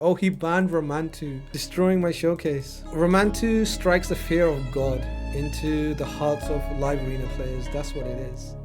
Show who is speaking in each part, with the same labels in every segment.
Speaker 1: Oh, he banned Ramantu, destroying my showcase. Ramantu strikes the fear of God into the hearts of live arena players. That's what it is.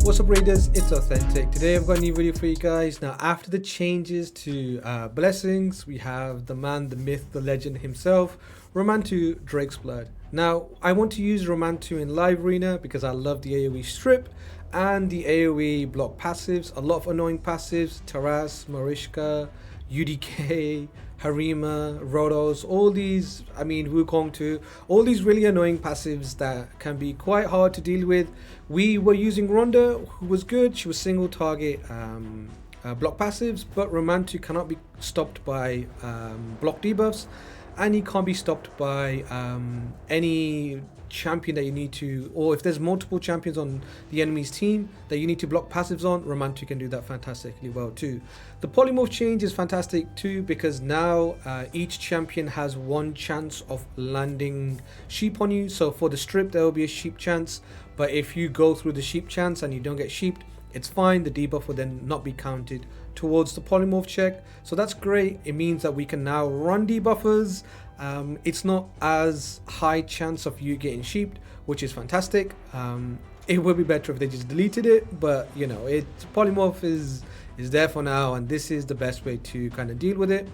Speaker 1: What's up, Raiders? It's Authentic. Today I've got a new video for you guys. Now, after the changes to blessings, we have the man, the myth, the legend himself, Romantu Drake's Blood. Now, I want to use Romantu in live arena because I love the AoE strip and the AoE block passives. A lot of annoying passives: Taras, Marishka, UDK, Harima, Rodos, all these, Wukong too, all these really annoying passives that can be quite hard to deal with. We were using Ronda, who was good. She was single target block passives, but Romantu cannot be stopped by block debuffs, and he can't be stopped by any champion that you need to, or if there's multiple champions on the enemy's team that you need to block passives on, Romantu can do that fantastically well too. The polymorph change is fantastic too, because now each champion has one chance of landing sheep on you. So for the strip there will be a sheep chance, but if you go through the sheep chance and you don't get sheeped, it's fine. The debuff will then not be counted towards the polymorph check, so that's great. It means that we can now run debuffers. It's not as high chance of you getting sheeped, which is fantastic. It would be better if they just deleted it, but you know, polymorph is there for now, and this is the best way to kind of deal with it.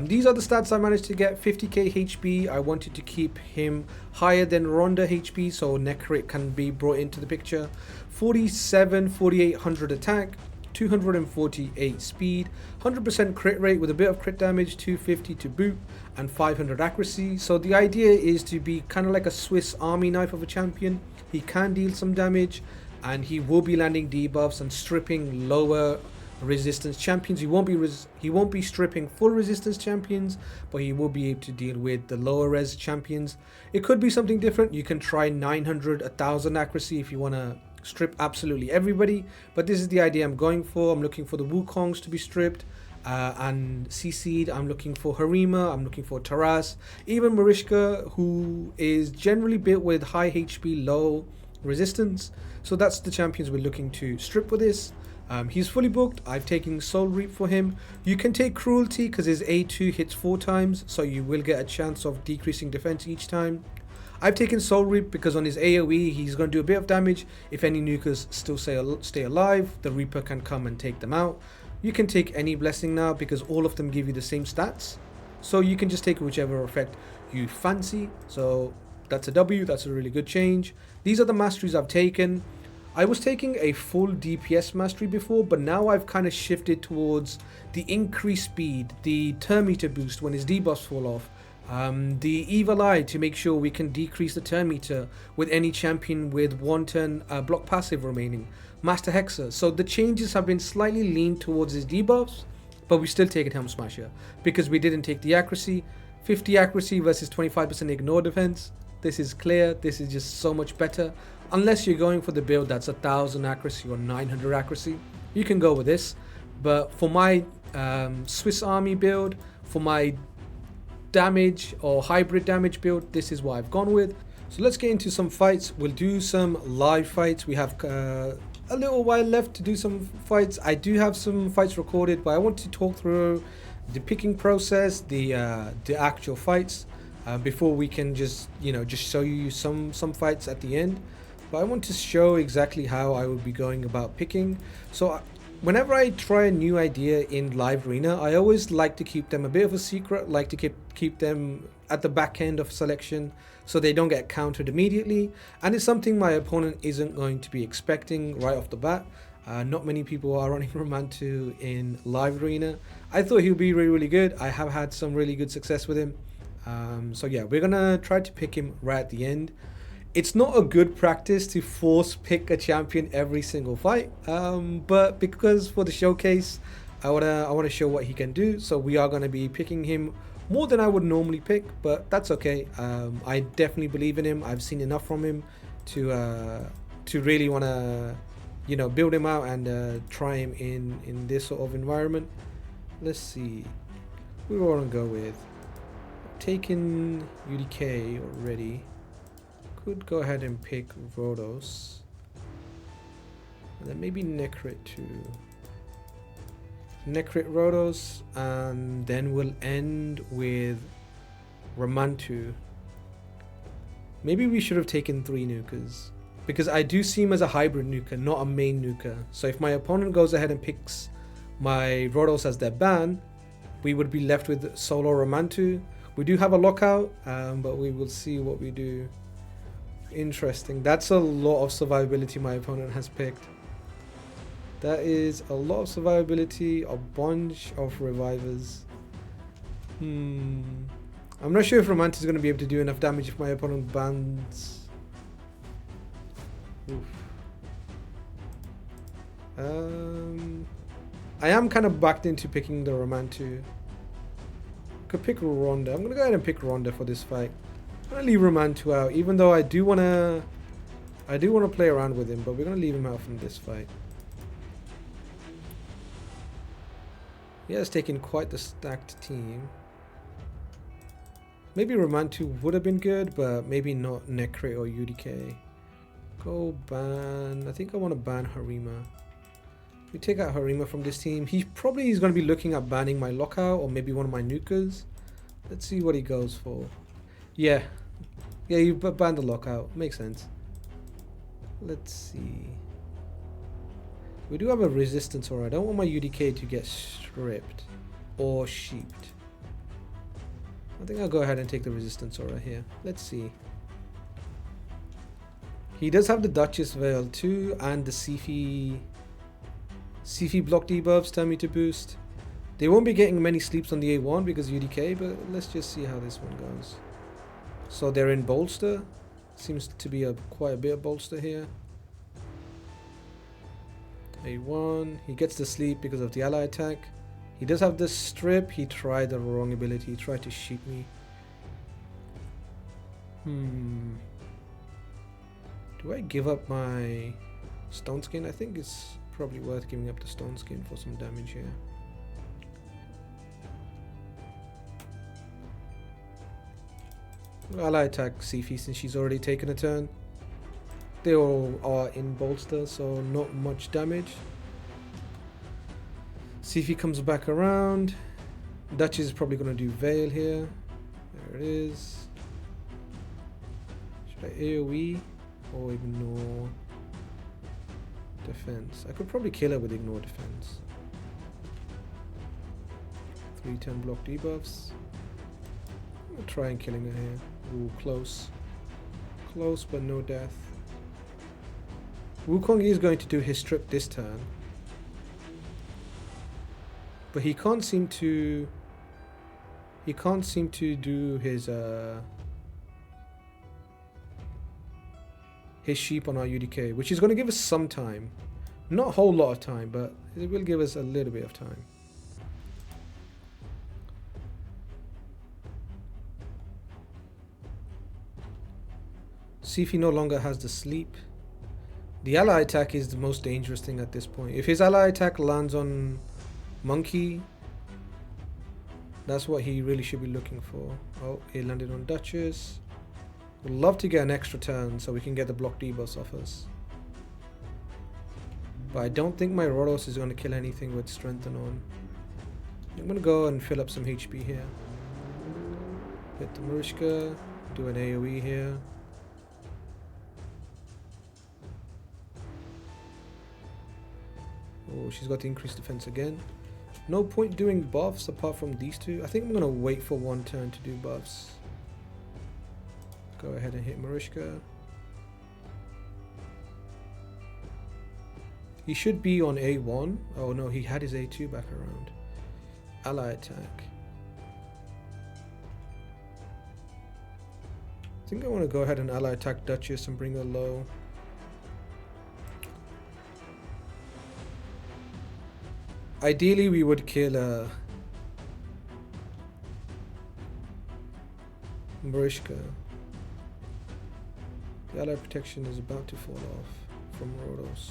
Speaker 1: These are the stats I managed to get. 50k HP. I wanted to keep him higher than Ronda HP, so Necrit can be brought into the picture. 4800 attack, 248 speed, 100% crit rate with a bit of crit damage, 250 to boot, and 500 accuracy. So the idea is to be kind of like a Swiss Army knife of a champion. He can deal some damage, and he will be landing debuffs and stripping lower resistance champions. He won't be stripping full resistance champions, but he will be able to deal with the lower res champions. It could be something different. You can try 900, 1000 accuracy if you want to strip absolutely everybody, but this is the idea I'm going for. I'm looking for the Wukongs to be stripped and CC'd. I'm looking for Harima, I'm looking for Taras, even Marishka, who is generally built with high HP, low resistance. So that's the champions we're looking to strip for this. He's fully booked. I've taken Soul Reap for him. You can take Cruelty because his A2 hits 4 times, so you will get a chance of decreasing defense each time. I've taken Soul Reap because on his AoE he's going to do a bit of damage. If any nukers still stay alive, the Reaper can come and take them out. You can take any blessing now because all of them give you the same stats, so you can just take whichever effect you fancy. So that's a W. That's a really good change. These are the masteries I've taken. I was taking a full DPS mastery before, but now I've kind of shifted towards the increased speed, the turn meter boost when his debuffs fall off, the evil eye to make sure we can decrease the turn meter with any champion with 1 turn block passive remaining, Master Hexer. So the changes have been slightly leaned towards his debuffs, but we still take a Helm Smasher because we didn't take the accuracy. 50 accuracy versus 25% ignore defense. This is clear. This is just so much better. Unless you're going for the build that's 1000 accuracy or 900 accuracy, you can go with this. But for my Swiss Army build, for my damage or hybrid damage build, this is what I've gone with. So let's get into some fights. We'll do some live fights. We have a little while left to do some fights. I do have some fights recorded, but I want to talk through the picking process, the actual fights, before we can just show you some fights at the end. But I want to show exactly how I would be going about picking. So whenever I try a new idea in live arena, I always like to keep them a bit of a secret, like to keep them at the back end of selection so they don't get countered immediately. And it's something my opponent isn't going to be expecting right off the bat. Not many people are running Ramantu in live arena. I thought he would be really, really good. I have had some really good success with him. So yeah, we're gonna try to pick him right at the end. It's not a good practice to force pick a champion every single fight, but because for the showcase, I wanna show what he can do. So we are gonna be picking him more than I would normally pick, but that's okay. I definitely believe in him. I've seen enough from him to really wanna build him out and try him in this sort of environment. Let's see, we wanna go with taking UDK already. Could go ahead and pick Rodos. And then maybe Necrit too. Necrit Rotos, and then we'll end with Ramantu. Maybe we should have taken 3 Nukas, because I do see him as a hybrid Nuka, not a main Nuka. So if my opponent goes ahead and picks my Rotos as their ban, we would be left with solo Ramantu. We do have a lockout, but we will see what we do. Interesting. That's a lot of survivability my opponent has picked. That is a lot of survivability, a bunch of revivers. I'm not sure if Romantu is going to be able to do enough damage if my opponent bans. Oof. I am kind of backed into picking the Romantu. Could pick Ronda. I'm going to go ahead and pick Ronda for this fight. I'm going to leave Romantu out, even though I do want to play around with him, but we're going to leave him out from this fight. He has taken quite the stacked team. Maybe Ramantu would have been good, but maybe not Necrit or UDK. Go ban. I think I want to ban Harima. We take out Harima from this team. He probably is going to be looking at banning my lockout or maybe one of my Nukas. Let's see what he goes for. Yeah, you ban the lockout. Makes sense. Let's see. We do have a resistance aura. I don't want my UDK to get stripped or sheeped. I think I'll go ahead and take the resistance aura here. Let's see. He does have the Duchess Veil too, and the Sifi block debuffs tell me to boost. They won't be getting many sleeps on the A1 because UDK, but let's just see how this one goes. So they're in bolster. Seems to be quite a bit of bolster here. A1, he gets the sleep because of the ally attack. He does have the strip. He tried the wrong ability. He tried to sheep me. Do I give up my stone skin? I think it's probably worth giving up the stone skin for some damage here. Ally attack Sifi since she's already taken a turn. They all are in bolster, so not much damage. Sifi comes back around. Duchess is probably going to do Veil here. There it is. Should I AoE or ignore defense? I could probably kill her with ignore defense. 310 block debuffs. I'm going to try and killing her here. Ooh, close. Close, but no death. Wukong is going to do his strip this turn. But he can't seem to do his sheep on our UDK, which is going to give us some time. Not a whole lot of time, but it will give us a little bit of time. Sifi no longer has the sleep. The ally attack is the most dangerous thing at this point. If his ally attack lands on Monkey, that's what he really should be looking for. Oh, he landed on Duchess. Would love to get an extra turn so we can get the block debuffs off us. But I don't think my Rotos is going to kill anything with Strengthen on. I'm going to go and fill up some HP here. Hit the Marishka. Do an AoE here. Oh, she's got the increased defense again. No point doing buffs apart from these two. I think I'm going to wait for one turn to do buffs. Go ahead and hit Marishka. He should be on A1. Oh no, he had his A2 back around. Ally attack. I think I want to go ahead and ally attack Duchess and bring her low. Ideally, we would kill Marishka. The ally protection is about to fall off from Rotos.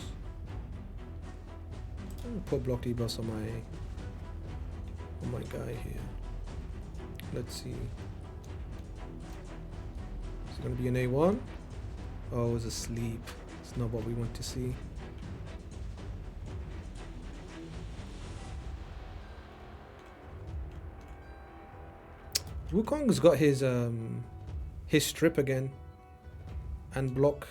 Speaker 1: I'm gonna put block debuffs on my guy here. Let's see. Is it gonna be an A1? Oh, it's asleep. It's not what we want to see. Wukong's got his strip again. And block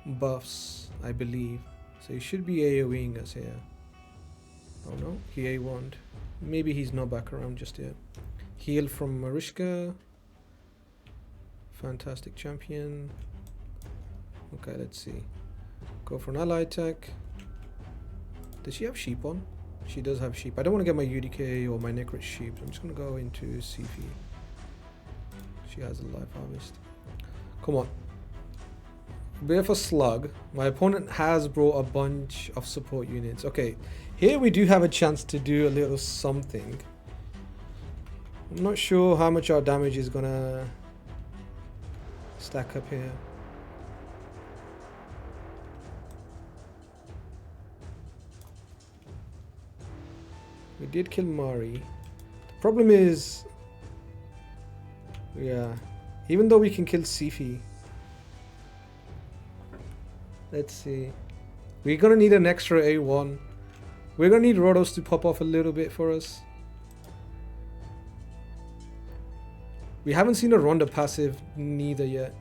Speaker 1: buffs, I believe. So he should be AoEing us here. Oh no, he A1'd. Maybe he's not back around just yet. Heal from Marishka. Fantastic champion. Okay, let's see. Go for an ally attack. Does she have sheep on? She does have sheep. I don't want to get my UDK or my Necrit sheep. I'm just going to go into Sifi. She has a life harvest. Come on. Bit of a slug. My opponent has brought a bunch of support units. Okay, here we do have a chance to do a little something. I'm not sure how much our damage is gonna stack up here. We did kill Mari. The problem is, yeah, even though we can kill Sifi, let's see. We're gonna need an extra A1. We're gonna need Rodos to pop off a little bit for us. We haven't seen a Ronda passive neither yet.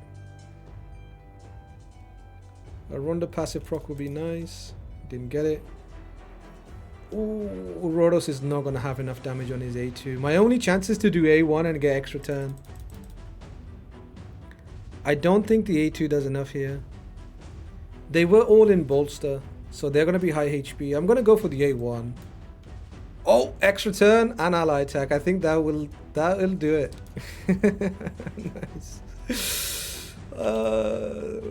Speaker 1: A Ronda passive proc would be nice. Didn't get it. Ooh, Rodos is not gonna have enough damage on his A2. My only chance is to do A1 and get extra turn. I don't think the A2 does enough here. They were all in bolster, so they're going to be high HP. I'm going to go for the A1. Oh, extra turn and ally attack. I think that'll do it. Nice.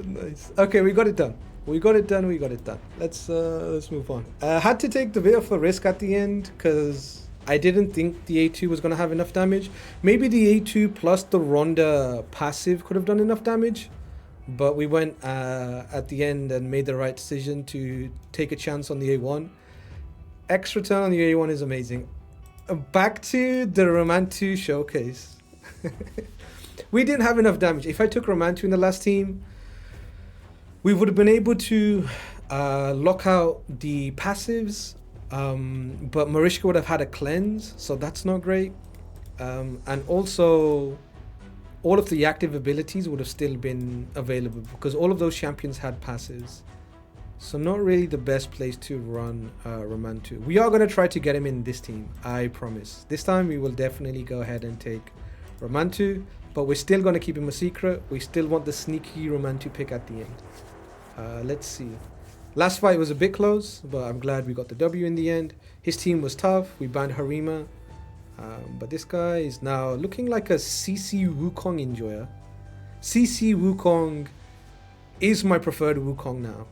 Speaker 1: Nice. Okay, we got it done. We got it done. Let's move on. I had to take the bit of a risk at the end because I didn't think the A2 was going to have enough damage. Maybe the A2 plus the Ronda passive could have done enough damage. But we went at the end and made the right decision to take a chance on the A1. Extra turn on the A1 is amazing. Back to the Ramantu showcase. We didn't have enough damage. If I took Ramantu in the last team, we would have been able to lock out the passives. But Marishka would have had a cleanse, so that's not great. And also, all of the active abilities would have still been available because all of those champions had passives. So not really the best place to run Ramantu. We are going to try to get him in this team, I promise. This time we will definitely go ahead and take Ramantu, but we're still going to keep him a secret. We still want the sneaky Ramantu pick at the end. Let's see. Last fight was a bit close, but I'm glad we got the W in the end. His team was tough. We banned Harima. But this guy is now looking like a CC Wukong enjoyer. CC Wukong is my preferred Wukong now.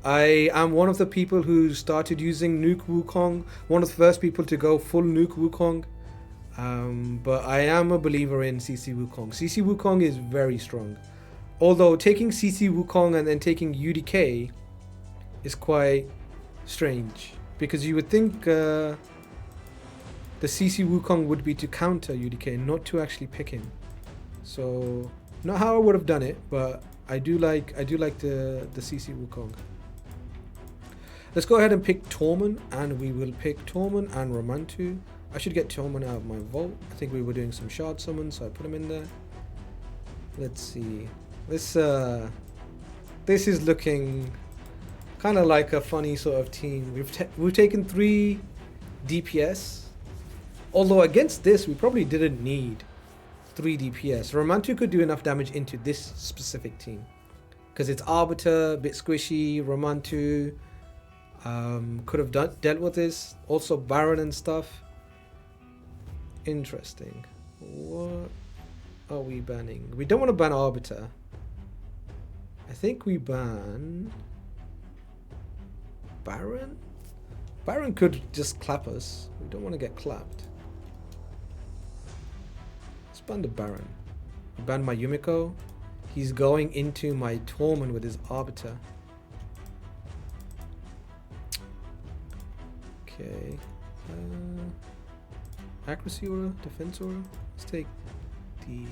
Speaker 1: I am one of the people who started using Nuke Wukong, one of the first people to go full Nuke Wukong. But I am a believer in CC Wukong. CC Wukong is very strong. Although taking CC Wukong and then taking UDK is quite strange. Because you would think the CC Wukong would be to counter UDK, not to actually pick him. So, not how I would have done it, but I do like the CC Wukong. Let's go ahead and pick Tormund, and we will pick Tormund and Ramantu. I should get Tormund out of my vault. I think we were doing some shard summons, so I put him in there. Let's see. This is looking kind of like a funny sort of team. We've taken 3 DPS. Although against this, we probably didn't need 3 DPS. Romantu could do enough damage into this specific team. Because it's Arbiter, a bit squishy, Romantu could have dealt with this. Also Baron and stuff. Interesting. What are we banning? We don't want to ban Arbiter. I think we ban Baron? Baron could just clap us. We don't want to get clapped. Let's ban the Baron. I banned my Yumiko. He's going into my Tormund with his Arbiter. Okay. Accuracy aura, defense aura. Let's take the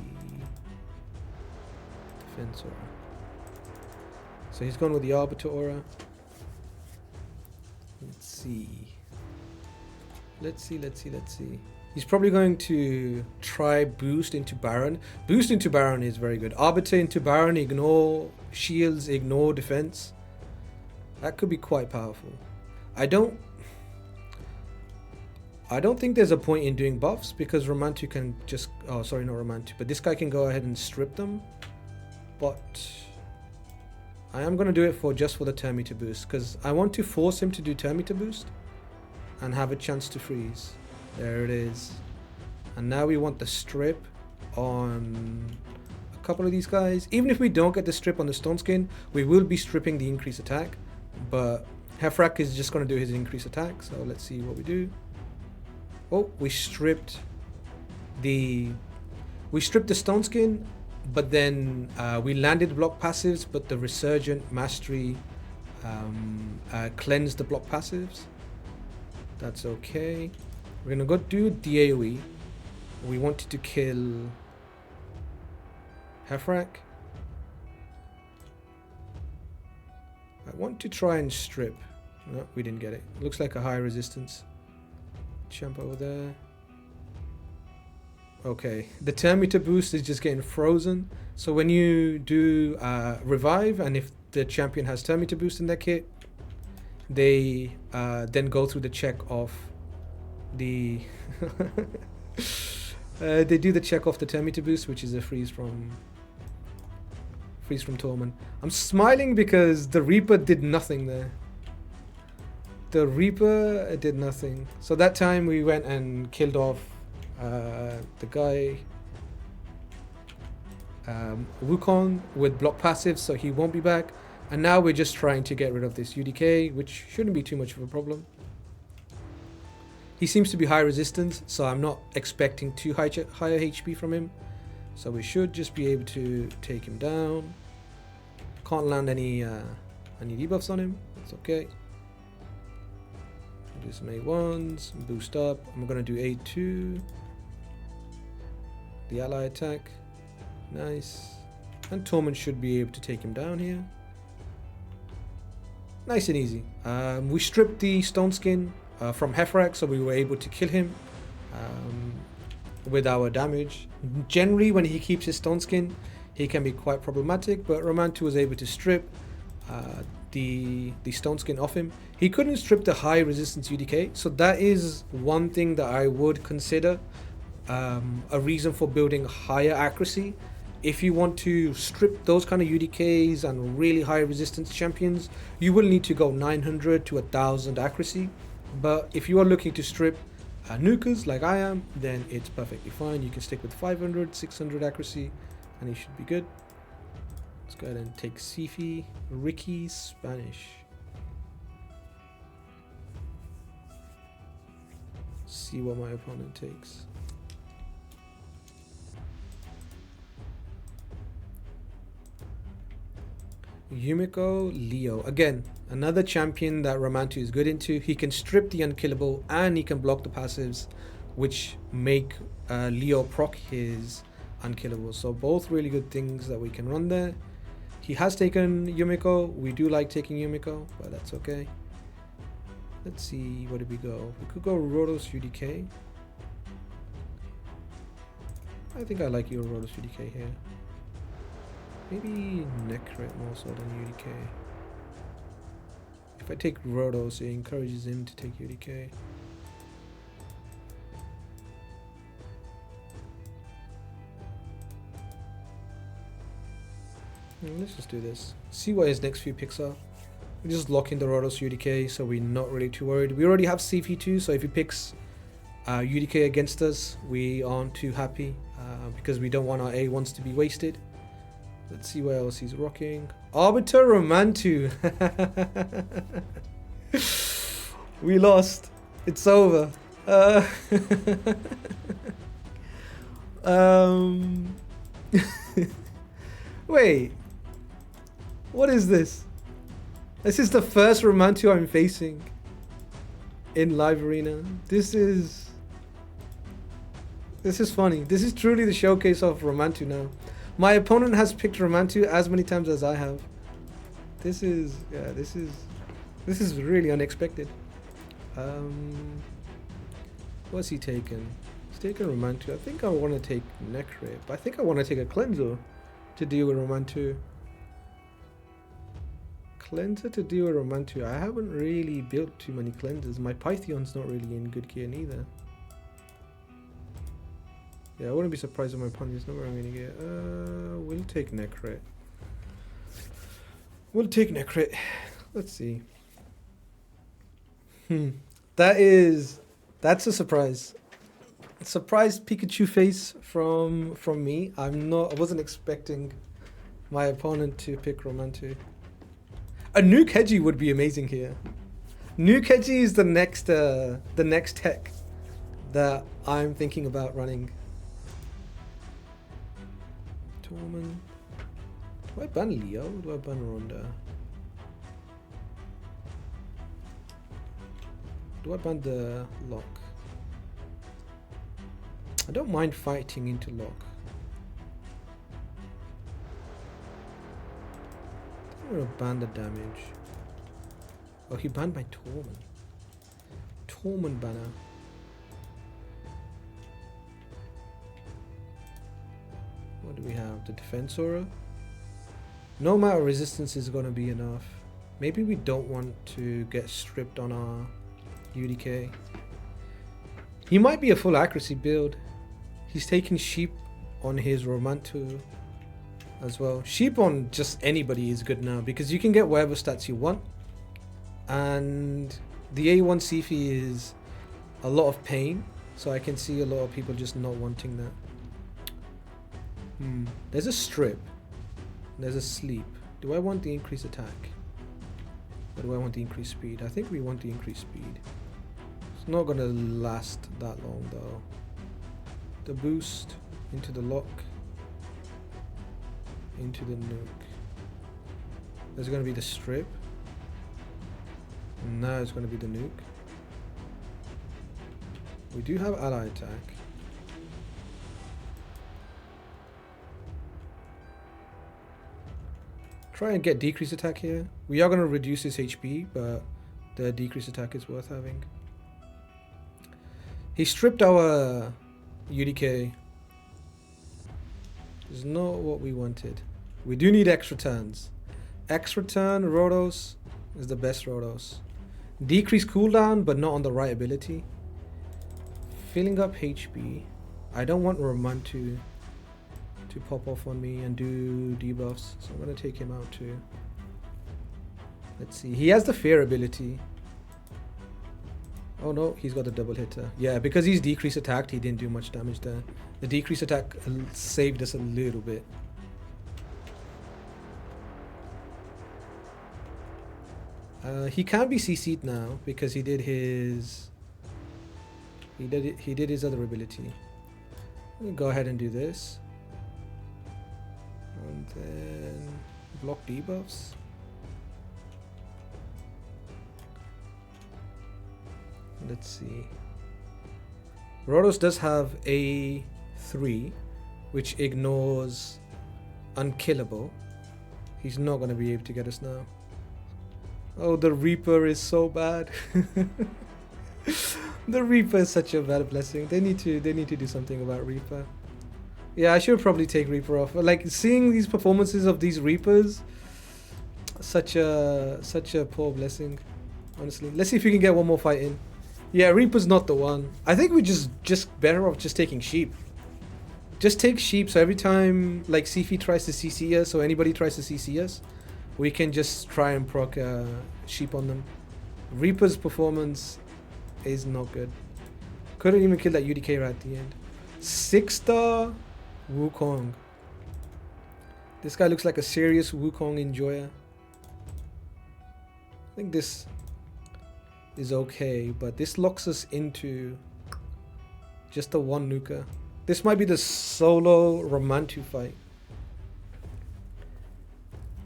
Speaker 1: defense aura. So he's gone with the Arbiter aura. Let's see. He's probably going to try boost into Baron. Boost into Baron is very good. Arbiter into Baron, ignore shields, ignore defense. That could be quite powerful. I don't think there's a point in doing buffs because Ramantu can just... Oh, sorry, not Ramantu. But this guy can go ahead and strip them. But I am going to do it just for the turn meter boost because I want to force him to do turn meter boost and have a chance to freeze. There it is. And now we want the strip on a couple of these guys. Even if we don't get the strip on the Stone Skin, we will be stripping the increased attack. But Hefrak is just going to do his increased attack. So let's see what we do. Oh, we stripped the Stone Skin, but then we landed block passives, but the Resurgent Mastery cleansed the block passives. That's okay. We're gonna go do the AoE. We wanted to kill Hefrak. I want to try and strip. No, we didn't get it. Looks like a high resistance. Jump over there. Okay, the turn meter boost is just getting frozen. So when you do revive, and if the champion has turn meter boost in their kit, they then go through the check of the they do the check off the turn meter boost, which is a freeze from Torment. I'm smiling because the Reaper did nothing there. The Reaper did nothing. So that time we went and killed off the guy Wukong with block passive, so he won't be back. And now we're just trying to get rid of this UDK, which shouldn't be too much of a problem. He seems to be high resistance, so I'm not expecting too higher HP from him. So we should just be able to take him down. Can't land any debuffs on him. That's okay. Do some A1s, boost up. I'm gonna do A2. The ally attack. Nice. And Torment should be able to take him down here. Nice and easy. We stripped the Stone Skin from Hefrak, so we were able to kill him with our damage. Generally, when he keeps his Stone Skin, he can be quite problematic, but Romantu was able to strip the Stone Skin off him. He couldn't strip the high resistance UDK, so that is one thing that I would consider a reason for building higher accuracy. If you want to strip those kind of UDKs and really high resistance champions, you will need to go 900 to 1000 accuracy. But if you are looking to strip nukers like I am, then it's perfectly fine. You can stick with 500, 600 accuracy and it should be good. Let's go ahead and take Sifi, Ricky, Spanish. See what my opponent takes. Yumiko, Leo. Again, another champion that Ramantu is good into. He can strip the unkillable and he can block the passives, which make Leo proc his unkillable. So both really good things that we can run there. He has taken Yumiko. We do like taking Yumiko, but that's okay. Let's see, where did we go? We could go Rotos UDK. I think I like your Rotos UDK here. Maybe Necrit more so than UDK. If I take Rotos, it encourages him to take UDK. Let's just do this. See what his next few picks are. We just lock in the Rotos UDK, so we're not really too worried. We already have CP2, so if he picks UDK against us, we aren't too happy because we don't want our A1s to be wasted. Let's see what else he's rocking. Arbiter Romantu. We lost. It's over. Wait. What is this? This is the first Romantu I'm facing in live arena. This is funny. This is truly the showcase of Romantu now. My opponent has picked Ramantu as many times as I have. This is really unexpected. What's he taken? He's taking Ramantu. I think I want to take Necrate, but I think I want to take a Cleanser to deal with Ramantu. Cleanser to deal with Romantu. I haven't really built too many cleansers. My Pythion's not really in good gear neither. Yeah, I wouldn't be surprised if my Pontius number I'm gonna get. We'll take Necrate. We'll take Necrate. Let's see. That's a surprise. Surprise Pikachu face from me. I wasn't expecting my opponent to pick Romantu. A Nuke Hedgie would be amazing here. Nuke Hedgie is the next tech that I'm thinking about running. Torment. Do I ban Leo? Or do I ban Ronda? Do I ban the lock? I don't mind fighting into lock. I'm gonna ban the damage. Oh, he banned my Torment. Torment banner. What do we have? The defense aura? No amount of resistance is gonna be enough. Maybe we don't want to get stripped on our UDK. He might be a full accuracy build. He's taking sheep on his Ramantu as well. Sheep on just anybody is good now because you can get whatever stats you want. And the A1 Sifi is a lot of pain. So I can see a lot of people just not wanting that. There's a strip. There's a sleep. Do I want the increased attack? Or do I want the increased speed? I think we want the increased speed. It's not gonna last that long though. The boost into the lock. Into the nuke. There's gonna be the strip. Now it's gonna be the nuke. We do have ally attack. Try and get decreased attack here. We are gonna reduce his HP, but the decreased attack is worth having. He stripped our UDK. Is not what we wanted. We do need extra turns. Extra turn Rotos is the best Rotos. Decrease cooldown, but not on the right ability. Filling up HP. I don't want Ramantu to pop off on me and do debuffs, so I'm gonna take him out too. Let's see. He has the fear ability. Oh no, he's got the double hitter. Yeah, because he's decreased attacked, he didn't do much damage there. The decreased attack saved us a little bit. He can be CC'd now because he did his other ability. We'll go ahead and do this. And then block debuffs. Let's see. Rotos does have A3, which ignores unkillable. He's not going to be able to get us now. Oh, the Reaper is so bad. The Reaper is such a bad blessing. They need to do something about Reaper. Yeah, I should probably take Reaper off. Like seeing these performances of these Reapers, such a poor blessing. Honestly, let's see if we can get one more fight in. Yeah, Reaper's not the one. I think we just better off just taking sheep. Just take sheep, so every time like Sifi tries to CC us or anybody tries to CC us, we can just try and proc sheep on them. Reaper's performance is not good. Couldn't even kill that UDK right at the end. 6-star Wukong. This guy looks like a serious Wukong enjoyer. I think this is okay, but this locks us into just the one nuker. This might be the solo Ramantu fight.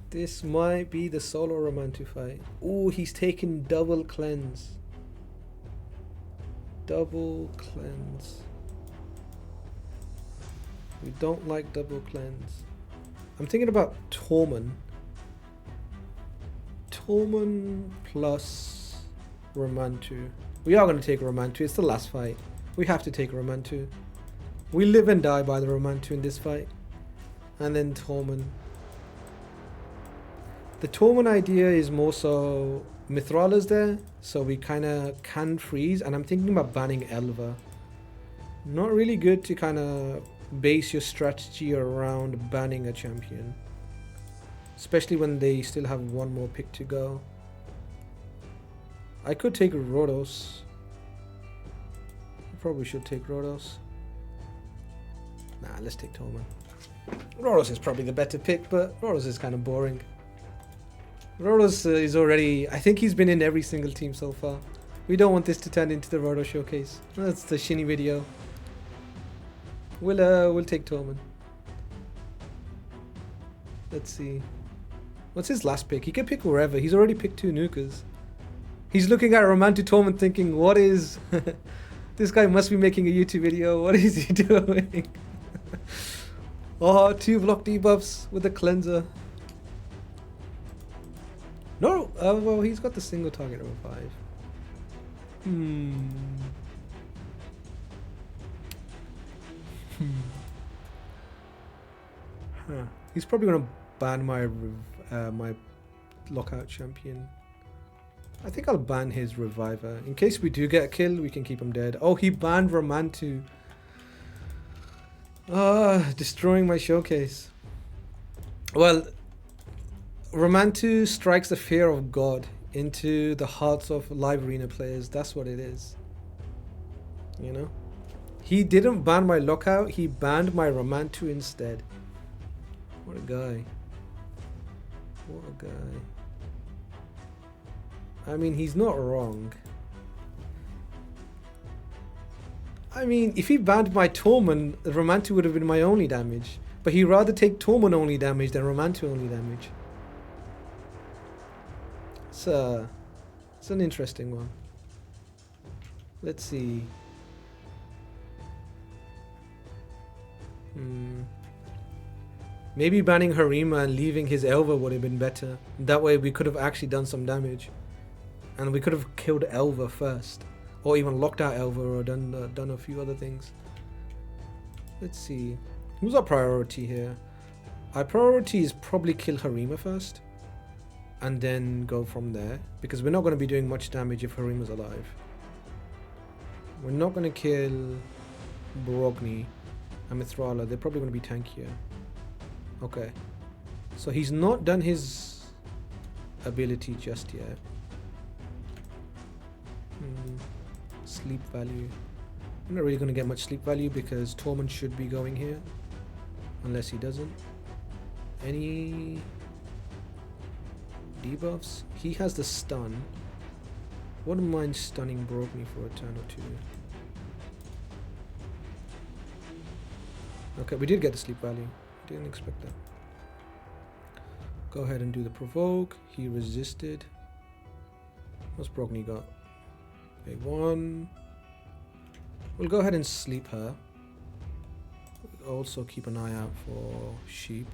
Speaker 1: This might be the solo Ramantu fight. Ooh, he's taking double cleanse. Double cleanse. We don't like double cleanse. I'm thinking about Torment. Torment plus Ramantu. We are going to take Ramantu. It's the last fight. We have to take Ramantu. We live and die by the Ramantu in this fight. And then Tormund. The Tormund idea is more so Mithrala's there, so we kind of can freeze, and I'm thinking about banning Elva. Not really good to kind of base your strategy around banning a champion. Especially when they still have one more pick to go. I could take Rhodos. I probably should take Rhodos. Nah, let's take Tormund. Rhodos is probably the better pick, but Rhodos is kind of boring. Rhodos is already... I think he's been in every single team so far. We don't want this to turn into the Rhodos showcase. That's the Shinny video. We'll take Tormund. Let's see. What's his last pick? He can pick wherever. He's already picked 2 nukers. He's looking at Romantu Tormund thinking, what is... This guy must be making a YouTube video. What is he doing? Oh, 2 block debuffs with the cleanser. No! Well, he's got the single target over 5. Huh. He's probably gonna ban my my lockout champion. I think I'll ban his reviver. In case we do get a kill, we can keep him dead. Oh, he banned Ramantu. Destroying my showcase. Well, Ramantu strikes the fear of God into the hearts of live arena players. That's what it is. You know? He didn't ban my lockout, he banned my Ramantu instead. What a guy. What a guy. I mean, he's not wrong. I mean, if he banned my Tormund, Ramantu would have been my only damage. But he'd rather take Tormund only damage than Ramantu only damage. It's an interesting one. Let's see. Maybe banning Harima and leaving his Elva would have been better. That way we could have actually done some damage. And we could have killed Elva first. Or even locked out Elva or done a few other things. Let's see. Who's our priority here? Our priority is probably kill Harima first. And then go from there. Because we're not going to be doing much damage if Harima's alive. We're not going to kill Borogni and Mithrala. They're probably going to be tankier. Okay. So he's not done his ability just yet. Sleep value. I'm not really going to get much sleep value because Tormund should be going here. Unless he doesn't. Any debuffs? He has the stun. Wouldn't mind stunning Borogni for a turn or 2. Okay, we did get the sleep value. Didn't expect that. Go ahead and do the provoke. He resisted. What's Borogni got? A1. We'll go ahead and sleep her. We'll also keep an eye out for sheep.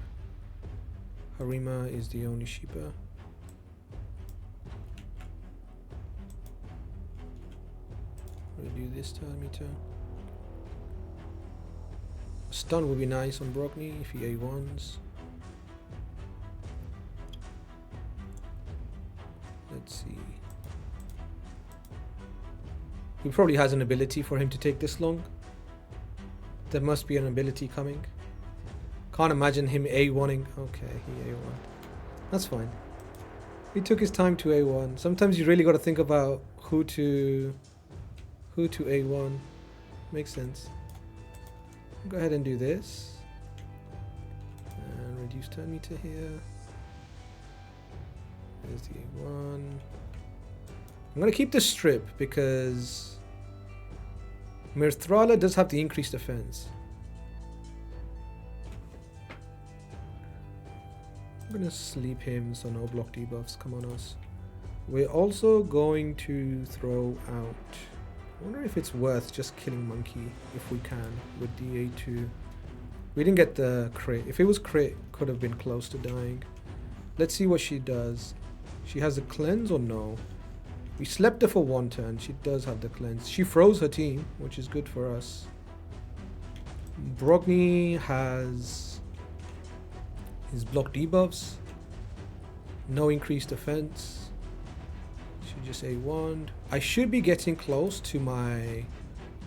Speaker 1: Harima is the only sheeper. We'll do this turn, me too. Stun would be nice on Borogni if he A1s. Let's see. He probably has an ability for him to take this long. There must be an ability coming. Can't imagine him A1ing. Okay, he A1. That's fine. He took his time to A1. Sometimes you really got to think about who to A1. Makes sense. Go ahead and do this. And reduce turn meter here. There's the A1. I'm going to keep the strip because Mithrala does have the increased defense. I'm going to sleep him so no block debuffs come on us. We're also going to throw out... I wonder if it's worth just killing Monkey if we can with DA2. We didn't get the crit. If it was crit, could have been close to dying. Let's see what she does. She has a cleanse or no? We slept her for 1 turn. She does have the cleanse. She froze her team, which is good for us. Brogni has his block debuffs. No increased defense. Should just a wand. I should be getting close to my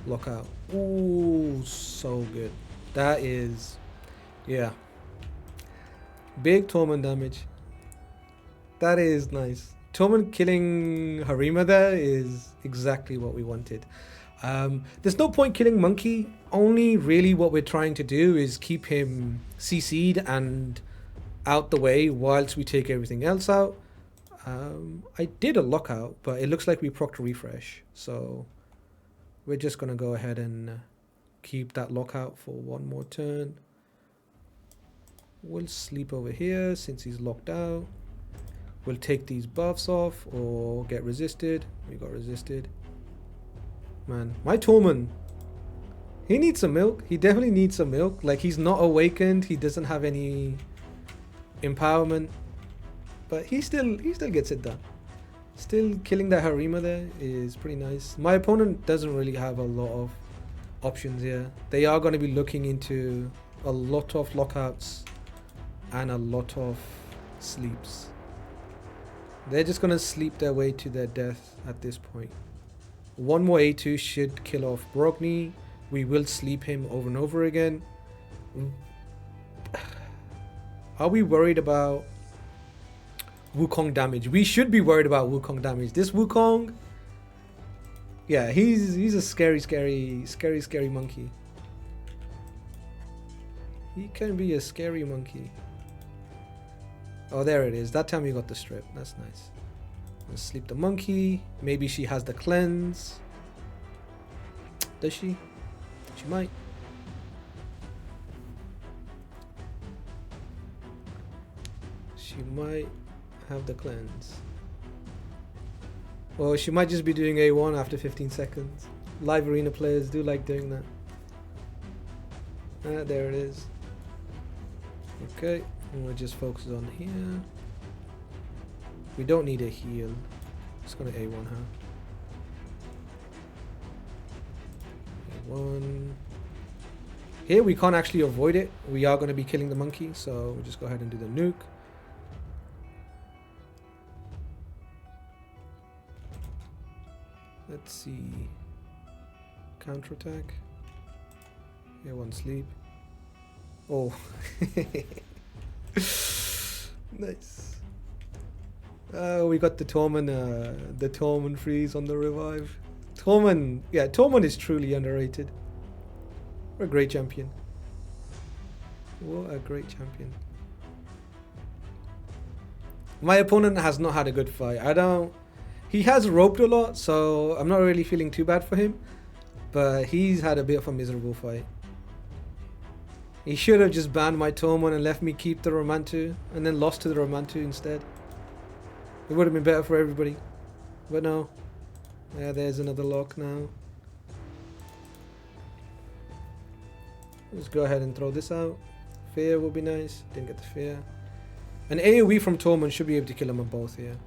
Speaker 1: lockout. Ooh, so good. That is, yeah. Big Torment damage. That is nice. Torment killing Harima there is exactly what we wanted. There's no point killing Monkey. Only really what we're trying to do is keep him CC'd and out the way whilst we take everything else out. I did a lockout, but it looks like we procced a refresh. So we're just going to go ahead and keep that lockout for 1 more turn. We'll sleep over here since he's locked out. We'll take these buffs off or get resisted. We got resisted. Man, my Torment, he needs some milk. He definitely needs some milk. Like, he's not awakened. He doesn't have any empowerment. But he still gets it done. Still killing that Harima there is pretty nice. My opponent doesn't really have a lot of options here. They are going to be looking into a lot of lockouts and a lot of sleeps. They're just going to sleep their way to their death at this point. 1 more A2 should kill off Brogni. We will sleep him over and over again. Are we worried about Wukong damage? We should be worried about Wukong damage. This Wukong, yeah, he's a scary monkey. He can be a scary monkey. Oh, there it is. That time we got the strip. That's nice. Let's sleep the monkey. Maybe she has the cleanse. Does she? She might. She might have the cleanse. Well, she might just be doing A1 after 15 seconds. Live arena players do like doing that. There it is. Okay. And we'll just focus on here. We don't need a heal. Just gonna A1 her. A1. Here we can't actually avoid it. We are gonna be killing the monkey, so we'll just go ahead and do the nuke. Let's see. Counterattack. A1 sleep. Oh. Nice. We got the Torment freeze on the revive. Torment, yeah, Torment is truly underrated. What a great champion. What a great champion. My opponent has not had a good fight. He has roped a lot, so I'm not really feeling too bad for him. But he's had a bit of a miserable fight. He should have just banned my Torment and left me keep the Ramantu and then lost to the Ramantu instead. It would have been better for everybody. But no. Yeah, there's another lock now. Let's go ahead and throw this out. Fear will be nice. Didn't get the fear. An AoE from Torment should be able to kill them on both here.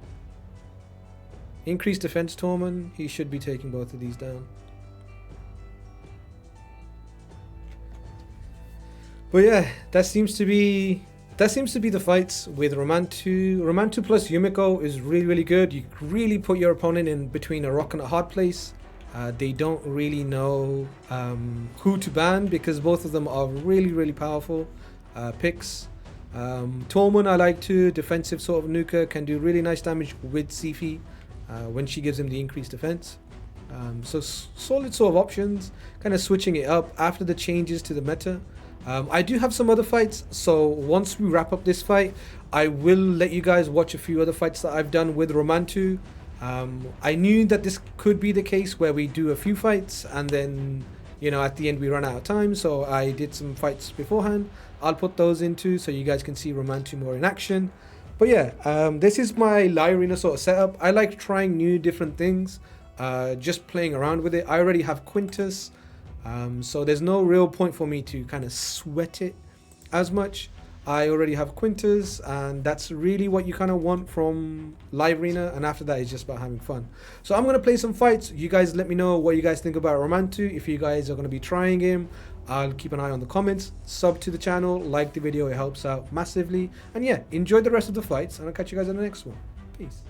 Speaker 1: Increased defense Torment. He should be taking both of these down. But yeah, that seems to be the fights with Romantu. Romantu plus Yumiko is really good. You really put your opponent in between a rock and a hard place. They don't really know who to ban because both of them are really powerful picks. Tormund I like too. Defensive sort of nuker, can do really nice damage with Sifi when she gives him the increased defense. So solid sort of options, kind of switching it up after the changes to the meta. I do have some other fights, so once we wrap up this fight, I will let you guys watch a few other fights that I've done with Romantu. I knew that this could be the case where we do a few fights and then, you know, at the end we run out of time, so I did some fights beforehand. I'll put those into so you guys can see Romantu more in action. But yeah, this is my live arena sort of setup. I like trying new different things, just playing around with it. I already have Quintus. So there's no real point for me to kind of sweat it as much. I already have Quintus, and that's really what you kind of want from live arena. And after that, it's just about having fun. So I'm gonna play some fights. You guys let me know what you guys think about Ramantu. If you guys are gonna be trying him, I'll keep an eye on the comments. Sub to the channel, like the video, it helps out massively. And yeah, enjoy the rest of the fights, and I'll catch you guys in the next one. Peace.